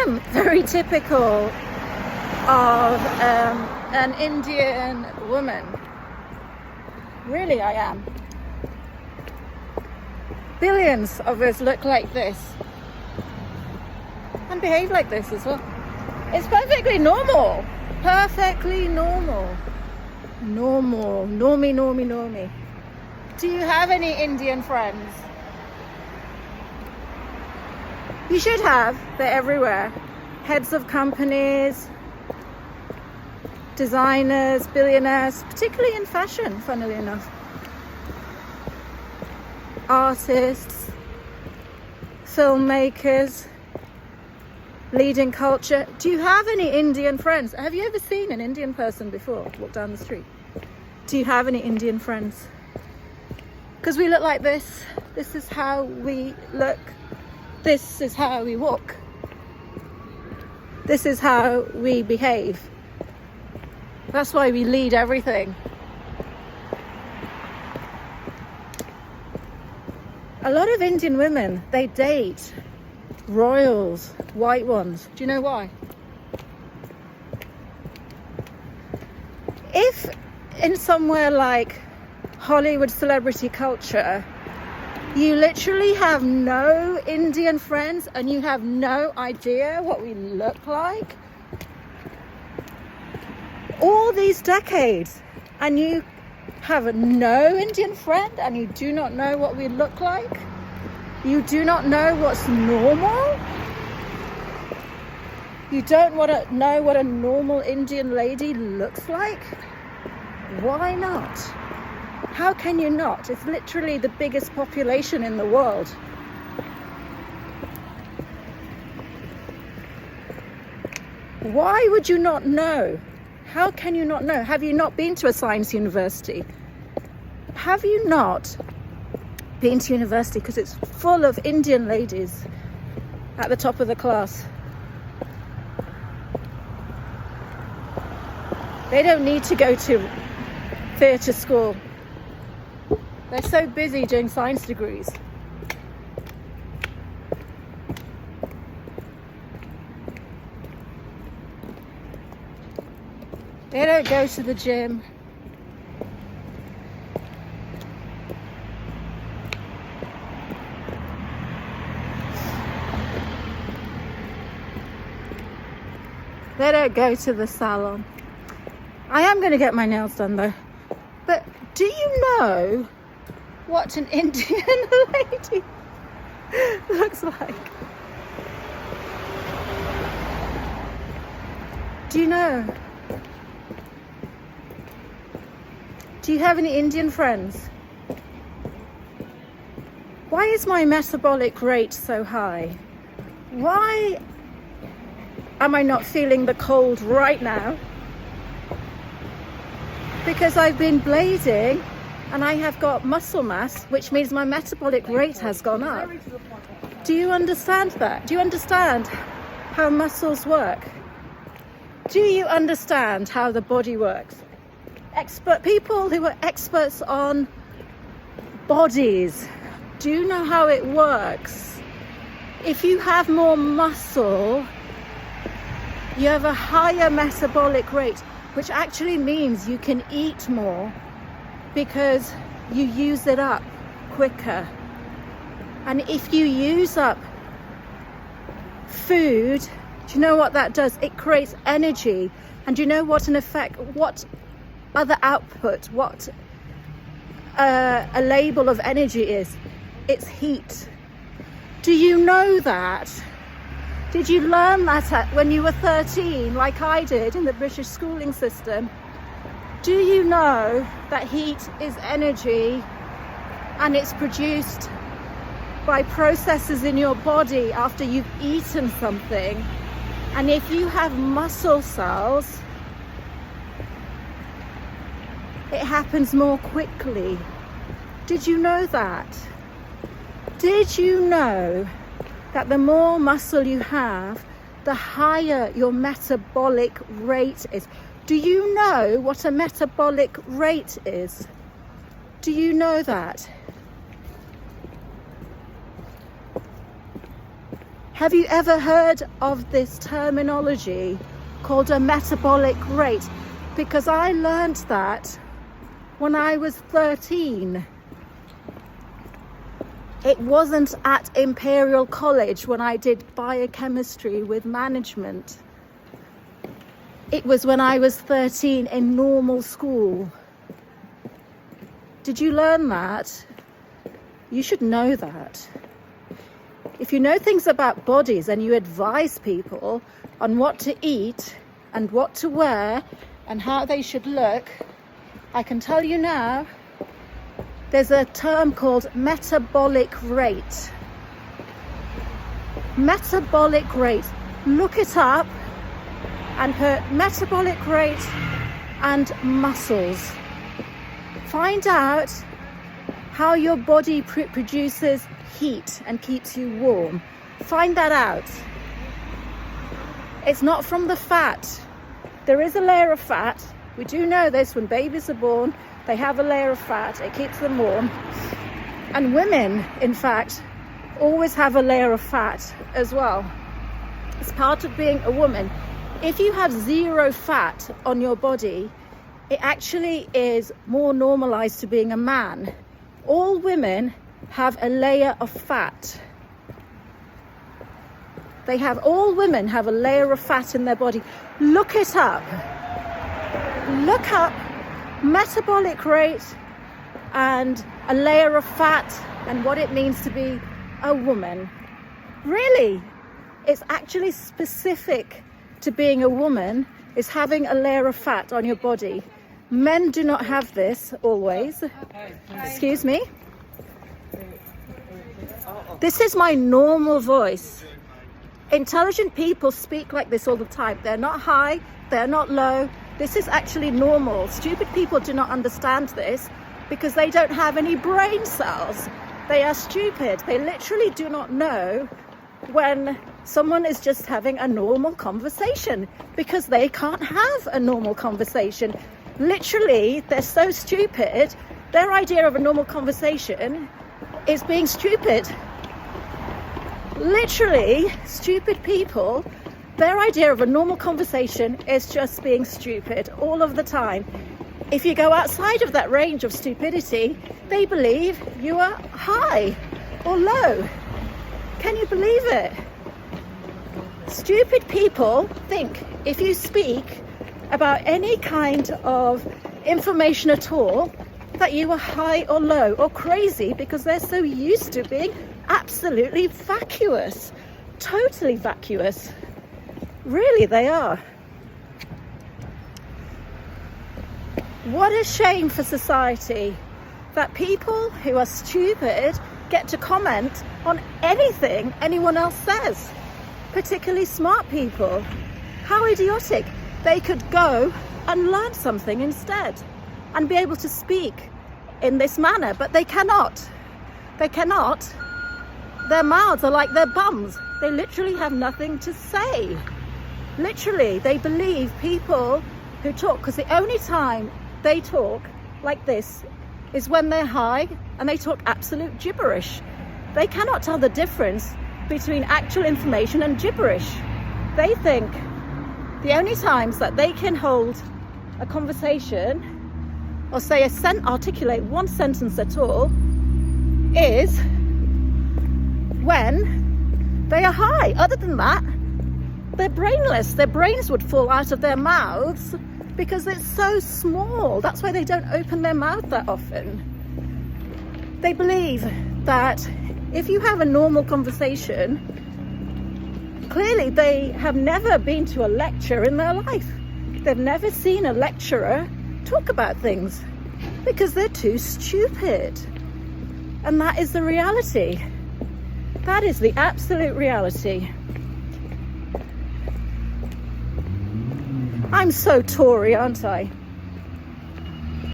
am very typical of an Indian woman. Really, I am. Billions of us look like this and behave like this as well. It's perfectly normal. Perfectly normal. Normal. Normie. Do you have any Indian friends? You should have. They're everywhere. Heads of companies, designers, billionaires, particularly in fashion, funnily enough. Artists, filmmakers, leading culture. Do you have any Indian friends? Have you ever seen an Indian person before walk down the street? Do you have any Indian friends? Because we look like this. This is how we look. This is how we walk. This is how we behave. That's why we lead everything. A lot of Indian women, they date royals, white ones. Do you know why? If in somewhere like Hollywood celebrity culture, you literally have no Indian friends and you have no idea what we look like, all these decades, and you have no Indian friend and you do not know what we look like, you do not know what's normal, you don't want to know what a normal Indian lady looks like, why not? How can you not? It's literally the biggest population in the world. Why would you not know? How can you not know? Have you not been to a science university? Have you not been to university? Because it's full of Indian ladies at the top of the class. They don't need to go to theatre school. They're so busy doing science degrees. They don't go to the gym. They don't go to the salon. I am going to get my nails done though. But do you know what an Indian lady looks like? Do you know? Do you have any Indian friends? Why is my metabolic rate so high? Why am I not feeling the cold right now? Because I've been blading and I have got muscle mass, which means my metabolic rate has gone up. Do you understand that? Do you understand how muscles work? Do you understand how the body works? People who are experts on bodies, do you know how it works? If you have more muscle, you have a higher metabolic rate, which actually means you can eat more because you use it up quicker. And if you use up food, do you know what that does? It creates energy. And do you know what what other output, what a label of energy is? It's heat. Do you know that? Did you learn that when you were 13, like I did in the British schooling system? Do you know that heat is energy and it's produced by processes in your body after you've eaten something? And if you have muscle cells, it happens more quickly. Did you know that? Did you know that the more muscle you have, the higher your metabolic rate is? Do you know what a metabolic rate is? Do you know that? Have you ever heard of this terminology called a metabolic rate? Because I learned that when I was 13. It wasn't at Imperial College when I did biochemistry with management. It was when I was 13 in normal school. Did you learn that? You should know that. If you know things about bodies and you advise people on what to eat and what to wear and how they should look, I can tell you now, there's a term called metabolic rate. Metabolic rate. Look it up and put metabolic rate and muscles. Find out how your body produces heat and keeps you warm. Find that out. It's not from the fat. There is a layer of fat. We do know this. When babies are born, they have a layer of fat. It keeps them warm. And women, in fact, always have a layer of fat as well. It's part of being a woman. If you have zero fat on your body, it actually is more normalized to being a man. All women have a layer of fat. All women have a layer of fat in their body. Look it up. Look up metabolic rate and a layer of fat and what it means to be a woman. Really, it's actually specific to being a woman, is having a layer of fat on your body. Men do not have this always. Excuse me. This is my normal voice. Intelligent people speak like this all the time. They're not high, they're not low. This is actually normal. Stupid people do not understand this because they don't have any brain cells. They are stupid. They literally do not know when someone is just having a normal conversation because they can't have a normal conversation. Literally, they're so stupid. Their idea of a normal conversation is being stupid. Literally, stupid people, their idea of a normal conversation is just being stupid all of the time. If you go outside of that range of stupidity, they believe you are high or low. Can you believe it? Stupid people think if you speak about any kind of information at all, that you are high or low or crazy because they're so used to being absolutely vacuous, totally vacuous. Really, they are. What a shame for society that people who are stupid get to comment on anything anyone else says, particularly smart people. How idiotic. They could go and learn something instead and be able to speak in this manner, but they cannot. They cannot. Their mouths are like their bums. They literally have nothing to say. Literally, they believe people who talk, because the only time they talk like this is when they're high and they talk absolute gibberish. They cannot tell the difference between actual information and gibberish. They think the only times that they can hold a conversation or say articulate one sentence at all is when they are high. Other than that, they're brainless. Their brains would fall out of their mouths because it's so small. That's why they don't open their mouth that often. They believe that if you have a normal conversation, clearly they have never been to a lecture in their life. They've never seen a lecturer talk about things because they're too stupid. And that is the reality. That is the absolute reality. I'm so Tory, aren't I?